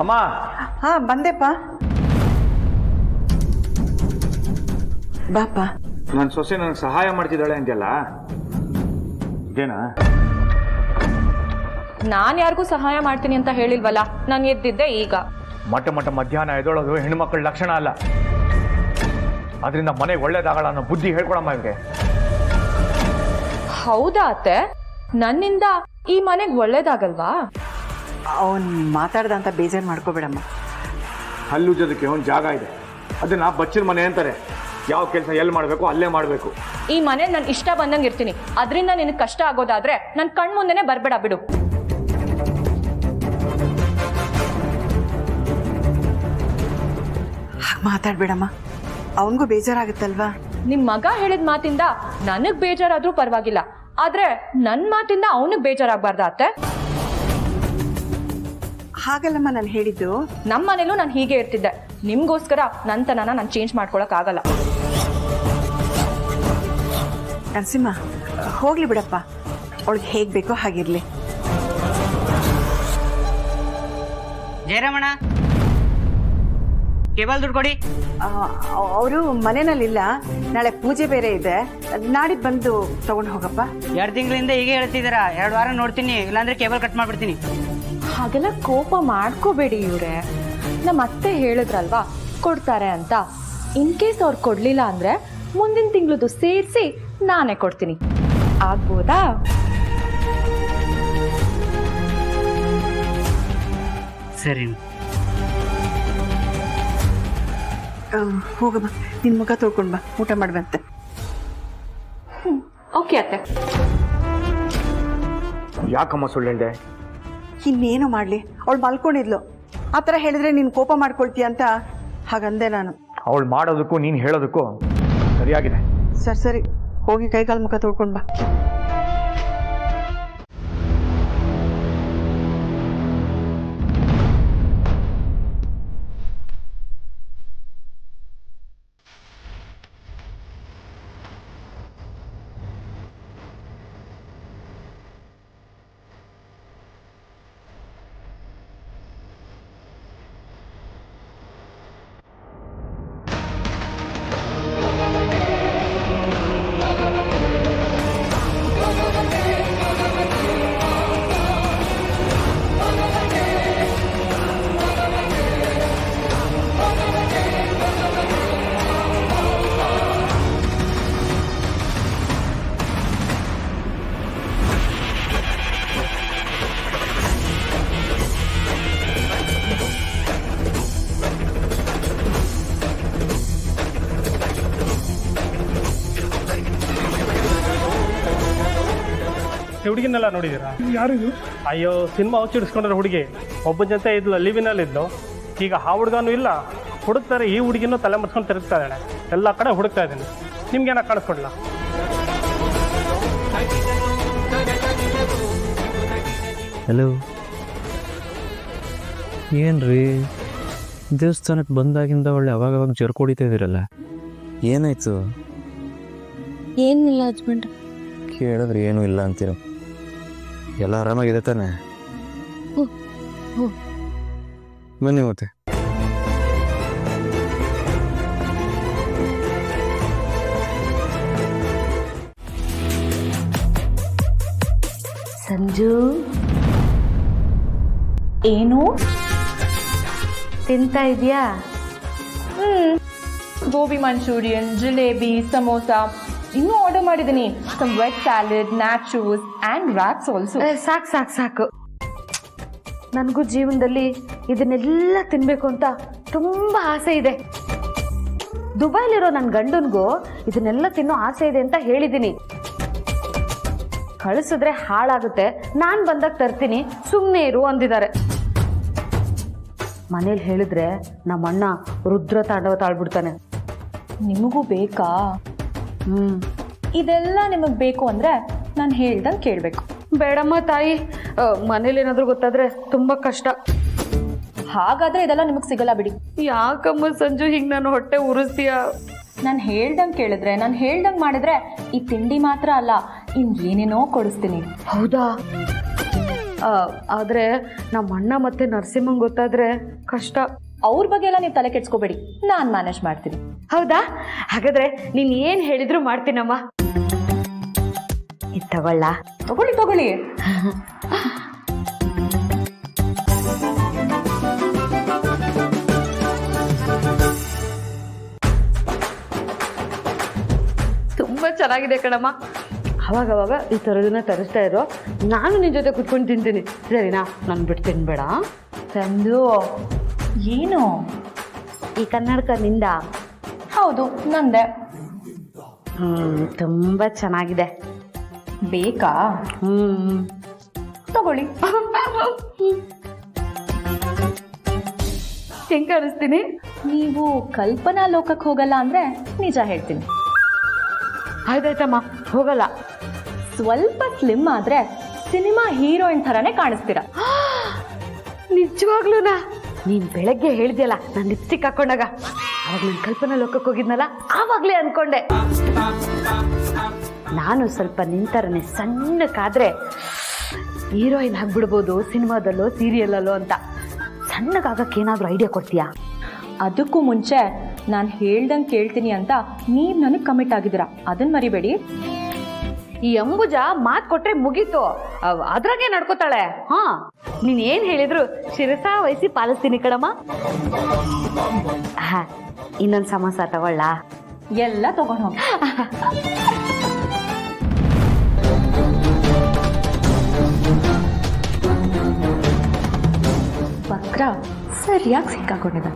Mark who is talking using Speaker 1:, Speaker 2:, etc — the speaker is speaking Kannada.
Speaker 1: ಅಮ್ಮ.
Speaker 2: ಹಾ ಬಂದೆಪ್ಪ. ಬಾಪ.
Speaker 1: ನನ್ನ ಸೊಸೆ ನನಗೆ ಸಹಾಯ ಮಾಡ್ತಿದ್ದಾಳೆ ಅಂತೆಲ್ಲ ಇದೇನಾ?
Speaker 3: ನಾನು ಯಾರಿಗೂ ಸಹಾಯ ಮಾಡ್ತೀನಿ ಅಂತ ಹೇಳಿಲ್ವಲ್ಲ, ನಾನು ಎದ್ದಿದ್ದೆ ಈಗ.
Speaker 1: ಮಧ್ಯಾಹ್ನ ಎದೊಳೋದು ಹೆಣ್ಮಕ್ಳ ಲಕ್ಷಣ ಅಲ್ಲ. ಅದರಿಂದ ಮನೆಗೆ ಒಳ್ಳೇದಾಗಲ್ಲ ಅನ್ನೋ ಬುದ್ಧಿ ಹೇಳ್ಕೊಡಮ್ಮ ಇವ್ರಿಗೆ.
Speaker 3: ಹೌದಾ ಅತ್ತೆ? ನನ್ನಿಂದ ಈ ಮನೆಗೆ ಒಳ್ಳೇದಾಗಲ್ವಾ?
Speaker 2: ಅವನ್ ಮಾತಾಡ್ದ ಅಂತ ಬೇಜಾರು ಮಾಡ್ಕೋಬೇಡಮ್ಮ.
Speaker 1: ಹಲ್ಲುಜ್ಜೋದಕ್ಕೆ ಒಂದು ಜಾಗ ಇದೆ, ಅದನ್ನ ಬಚ್ಚಿನ ಮನೆ ಅಂತಾರೆ. ಯಾವ ಕೆಲಸ ಎಲ್ಲಿ ಮಾಡಬೇಕು ಅಲ್ಲೇ ಮಾಡಬೇಕು.
Speaker 3: ಈ ಮನೆ ನಾನು ಇಷ್ಟ ಬಂದಂಗೆ ಇರ್ತೀನಿ. ಅದರಿಂದ ನಿನಗೆ ಕಷ್ಟ ಆಗೋದಾದ್ರೆ ನನ್ನ ಕಣ್ ಮುಂದೆನೆ ಬರ್ಬೇಡ ಬಿಡು.
Speaker 2: ಮಾತಾಡ್ಬೇಡಮ್ಮ, ಅವನಿಗೂ ಬೇಜಾರಾಗುತ್ತಲ್ವಾ?
Speaker 3: ನಿಮ್ ಮಗ ಹೇಳಿದ ಮಾತಿಂದ ನನಗ್ ಬೇಜಾರಾದ್ರೂ ಪರವಾಗಿಲ್ಲ, ಆದ್ರೆ ನನ್ ಮಾತಿಂದ ಅವನಿಗೆ ಬೇಜಾರಾಗಬಾರ್ದ ಅತ್ತೆ?
Speaker 2: ಹಾಗಲ್ಲಮ್ಮ ನಾನು ಹೇಳಿದ್ದು.
Speaker 3: ನಮ್ಮ ಮನೇಲೂ ನಾನು ಹೀಗೆ ಇರ್ತಿದ್ದೆ. ನಿಮ್ಗೋಸ್ಕರ ನನ್ನತನನ ನಾನು ಚೇಂಜ್ ಮಾಡ್ಕೊಳಕ್ ಆಗಲ್ಲ.
Speaker 2: ನರಸಿಂಹ ಹೋಗ್ಲಿ ಬಿಡಪ್ಪ, ಅವಳಿಗೆ ಹೇಗ್ ಬೇಕೋ ಹಾಗಿರ್ಲಿ.
Speaker 4: ಜಯರಾಮಣ್ಣ, ಕೇಬಲ್ ದುಡ್ಡು ಕೊಡಿ.
Speaker 2: ಅವರು ಮನೆಯಲ್ಲಿಲ್ಲ, ನಾಳೆ ಪೂಜೆ ಬೇರೆ ಇದೆ. ನಾಡಿದ್ದು ಬಂದು ತಗೊಂಡು ಹೋಗಪ್ಪ.
Speaker 4: 2 ತಿಂಗಳಿಂದ ಹೀಗೆ ಹೇಳ್ತಿದ್ದೀರಾ. 2 ವಾರ ನೋಡ್ತೀನಿ, ಇಲ್ಲಾಂದ್ರೆ ಕೇಬಲ್ ಕಟ್ ಮಾಡ್ಬಿಡ್ತೀನಿ.
Speaker 3: ಹಾಗೆಲ್ಲ ಕೋಪ ಮಾಡ್ಕೋಬೇಡಿ ಇವ್ರೆ. ನಮ್ಮ ಅತ್ತೆ ಹೇಳಿದ್ರಲ್ವಾ ಕೊಡ್ತಾರೆ ಅಂತ. ಇನ್ ಕೇಸ್ ಅವ್ರು ಕೊಡ್ಲಿಲ್ಲ ಅಂದ್ರೆ ಮುಂದಿನ ತಿಂಗಳದು ಸೇರಿಸಿ ನಾನೇ ಕೊಡ್ತೀನಿ. ಆಗ್ಬೋದಾ?
Speaker 4: ಸರಿ
Speaker 2: ಹೋಗಮ್ಮ, ನಿನ್ ಮುಖ ತೊಳ್ಕೊಂಡ್ ಬಾ, ಊಟ ಮಾಡ್ಬಂತೆ.
Speaker 3: ಓಕೆ ಅತ್ತೆ.
Speaker 1: ಯಾಕಮ್ಮ ಸುಳ್ಳು ಹೇಳ್ದೆ?
Speaker 2: ಇನ್ನೇನು ಮಾಡ್ಲಿ, ಅವಳು ಮಲ್ಕೊಂಡಿದ್ಲು. ಆ ಥರ ಹೇಳಿದ್ರೆ ನೀನು ಕೋಪ ಮಾಡ್ಕೊಳ್ತೀಯ ಅಂತ ಹಾಗಂದೆ ನಾನು.
Speaker 1: ಅವಳು ಮಾಡೋದಕ್ಕೂ ನೀನು ಹೇಳೋದಕ್ಕೂ ಸರಿಯಾಗಿದೆ.
Speaker 2: ಸರಿ ಹೋಗಿ ಕೈಕಾಲು ಮುಖ ತೊಳ್ಕೊಂಡ್ ಬಾ.
Speaker 5: ಹುಡುಗಿನೆಲ್ಲ ನೋಡಿದ್ದೀರಾ? ಯಾರಿದು? ಅಯ್ಯೋ, ಸಿನಿಮಾ ಹುಚ್ಚಿಡಿಸ್ಕೊಂಡ್ರೆ ಹುಡುಗಿ ಒಬ್ಬ ಜೊತೆ ಇದ್ಲು, ಲಿವಿನಲ್ಲಿ ಇದ್ಲು. ಈಗ ಆ ಹುಡುಗನೂ ಇಲ್ಲ, ಹುಡುಕ್ತಾರೆ. ಈ ಹುಡುಗಿನೂ ತಲೆ ಮರ್ಸ್ಕೊಂಡು ತಿರುಗ್ತಾ ಇದ್ದಾಳೆ. ಎಲ್ಲ ಕಡೆ ಹುಡುಕ್ತಾ ಇದ್ದೀನಿ. ನಿಮ್ಗೇನ ಕಾಣಿಸ್ಕೊಡ್ಲ?
Speaker 6: ಹಲೋ, ಏನ್ರಿ ದೇವಸ್ಥಾನಕ್ಕೆ ಬಂದಾಗಿಂದ ಒಳ್ಳೆ ಅವಾಗವಾಗ ಜರ್ಕೊಡಿತಾ ಇದ್ದೀರಲ್ಲ, ಏನಾಯ್ತು?
Speaker 7: ಏನಿಲ್ಲ ಹಸ್ಬೆಂಡ್.
Speaker 6: ಕೇಳಿದ್ರೆ ಏನೂ ಇಲ್ಲ ಅಂತೀರ. ಎಲ್ಲ ಆರಾಮಾಗಿದೆ ತಾನೆ? ಬನ್ನಿ ಮತ್ತೆ.
Speaker 7: ಸಂಜು,
Speaker 3: ಏನು
Speaker 7: ತಿಂತಾ ಇದೆಯಾ?
Speaker 3: ಗೋಬಿ ಮಂಚೂರಿಯನ್, ಜಿಲೇಬಿ, ಸಮೋಸ, ಇನ್ನೂ ಆರ್ಡರ್ ಮಾಡಿದ್ದೀನಿ. Some veg salad, nachos and wraps also.
Speaker 7: ಸಾಕು ಸಾಕು ಸಾಕು. ನನಗೂ ಜೀವನದಲ್ಲಿ ಇದನ್ನೆಲ್ಲ ತಿನ್ನಬೇಕು ಅಂತ ತುಂಬ ಆಸೆ ಇದೆ. ದುಬೈಲಿರೋ ನನ್ನ ಗಂಡನಿಗೂ ಇದನ್ನೆಲ್ಲ ತಿನ್ನೋ ಆಸೆ ಇದೆ ಅಂತ ಹೇಳಿದ್ದೀನಿ. ಕಳಿಸಿದ್ರೆ ಹಾಳಾಗುತ್ತೆ, ನಾನು ಬಂದಾಗ ತರ್ತೀನಿ, ಸುಮ್ಮನೆ ಇರು ಅಂದಿದ್ದಾರೆ. ಮನೇಲಿ ಹೇಳಿದ್ರೆ ನಮ್ಮಣ್ಣ ರುದ್ರ ತಾಂಡವ ತಾಳ್ಬಿಡ್ತಾನೆ.
Speaker 3: ನಿಮಗೂ ಬೇಕಾ? ಇದೆಲ್ಲ ನಿಮಗೆ ಬೇಕು ಅಂದರೆ ನಾನು ಹೇಳ್ದಂಗೆ ಕೇಳಬೇಕು.
Speaker 7: ಬೇಡಮ್ಮ ತಾಯಿ, ಮನೇಲಿ ಏನಾದರೂ ಗೊತ್ತಾದ್ರೆ ತುಂಬ ಕಷ್ಟ.
Speaker 3: ಹಾಗಾದರೆ ಇದೆಲ್ಲ ನಿಮಗೆ ಸಿಗಲ್ಲ ಬಿಡಿ.
Speaker 7: ಯಾಕಮ್ಮ ಸಂಜು ಹಿಂಗೆ ನಾನು ಹೊಟ್ಟೆ ಉರಿಸ್ತೀಯ?
Speaker 3: ನಾನು ಹೇಳ್ದಂಗೆ ಕೇಳಿದ್ರೆ, ನಾನು ಹೇಳ್ದಂಗೆ ಮಾಡಿದ್ರೆ ಈ ತಿಂಡಿ ಮಾತ್ರ ಅಲ್ಲ, ಇನ್ನೇನೇನೋ ಕೊಡಿಸ್ತೀನಿ.
Speaker 7: ಹೌದಾ? ಆದರೆ ನಮ್ಮ ಅಣ್ಣ ಮತ್ತೆ ನರಸಿಂಹಂಗೆ ಗೊತ್ತಾದ್ರೆ ಕಷ್ಟ.
Speaker 3: ಅವ್ರ ಬಗ್ಗೆ ಎಲ್ಲ ನೀವು ತಲೆ ಕೆಡ್ಸ್ಕೋಬೇಡಿ, ನಾನು ಮ್ಯಾನೇಜ್ ಮಾಡ್ತೀನಿ.
Speaker 7: ಹೌದಾ? ಹಾಗಾದ್ರೆ ನೀನು ಏನು ಹೇಳಿದ್ರು ಮಾಡ್ತೀನಮ್ಮ. ಇದು ತಗೊಳ್ಳ.
Speaker 3: ತಗೊಳ್ಳಿ ತಗೊಳ್ಳಿ.
Speaker 7: ತುಂಬ ಚೆನ್ನಾಗಿದೆ ಕಣಮ್ಮ. ಅವಾಗವಾಗ ಈ ಥರದನ್ನ ತರಿಸ್ತಾ ಇರೋ, ನಾನು ನಿನ್ನ ಜೊತೆ ಕುತ್ಕೊಂಡು ತಿಂತೀನಿ, ಸರಿನಾ? ನಾನು ಬಿಟ್ಟು ತಿನ್ಬೇಡ.
Speaker 3: ಚಂದು, ಏನು?
Speaker 7: ಈ ಕನ್ನಡಕ ನಿಂದ?
Speaker 3: ಹೌದು, ನಂದೆ.
Speaker 7: ತುಂಬ ಚೆನ್ನಾಗಿದೆ.
Speaker 3: ಬೇಕಾ? ತಗೊಳ್ಳಿ.
Speaker 7: ಹೆಂಗೆ ಕಾಣಿಸ್ತೀನಿ?
Speaker 3: ನೀವು ಕಲ್ಪನಾ ಲೋಕಕ್ಕೆ ಹೋಗಲ್ಲ ಅಂದ್ರೆ ನಿಜ ಹೇಳ್ತೀನಿ.
Speaker 7: ಆಯ್ತಾಯ್ತಮ್ಮ, ಹೋಗಲ್ಲ.
Speaker 3: ಸ್ವಲ್ಪ ಸ್ಲಿಮ್ ಆದ್ರೆ ಸಿನಿಮಾ ಹೀರೋಯಿನ್ ಥರನೇ ಕಾಣಿಸ್ತೀರ.
Speaker 7: ನಿಜವಾಗ್ಲೂನಾ? ನೀನು ಬೆಳಗ್ಗೆ ಹೇಳಿದ್ಯಲ್ಲ ನಾನು ಲಿಪ್ಸ್ಟಿಕ್ ಹಾಕೊಂಡಾಗ, ಅವಾಗ ನಾನು ಕಲ್ಪನಾ ಲೋಕಕ್ಕೆ ಹೋಗಿದ್ನಲ್ಲ, ಆವಾಗಲೇ ಅನ್ಕೊಂಡೆ ನಾನು ಸ್ವಲ್ಪ ನಿಂತರನೆ ಸಣ್ಣಕ್ಕಾದ್ರೆ ಹೀರೋಯಿನ್ ಆಗ್ಬಿಡ್ಬೋದು ಸಿನಿಮಾದಲ್ಲೋ ಸೀರಿಯಲಲ್ಲೋ ಅಂತ. ಸಣ್ಣಗಾಗಕ್ಕೆ ಏನಾದರೂ ಐಡಿಯಾ ಕೊಡ್ತೀಯಾ?
Speaker 3: ಅದಕ್ಕೂ ಮುಂಚೆ ನಾನು ಹೇಳ್ದಂಗೆ ಕೇಳ್ತೀನಿ ಅಂತ ನೀವು ನನಗೆ ಕಮಿಟ್ ಆಗಿದ್ದೀರಾ, ಅದನ್ನ ಮರಿಬೇಡಿ.
Speaker 7: ಈ ಅಂಬುಜ ಮಾತು ಕೊಟ್ರೆ ಮುಗೀತು, ಅದ್ರಾಗೆ ನಡ್ಕೋತಾಳೆ. ಹಾ, ನೀನ್ ಏನ್ ಹೇಳಿದ್ರು ಶಿರಸ ವಹಿಸಿ ಪಾಲಿಸ್ತೀನಿ ಕಣಮ್ಮ. ಹಾ, ಇನ್ನೊಂದು ಸಮೋಸ ತಗೊಳ್ಳ?
Speaker 3: ಎಲ್ಲ ತಗೊಂಡು ಹೋಗಿ. ಬಕ್ರ ಸರಿಯಾಗಿ ಸಿಕ್ಕಾಕೊಂಡಿದ್ದ.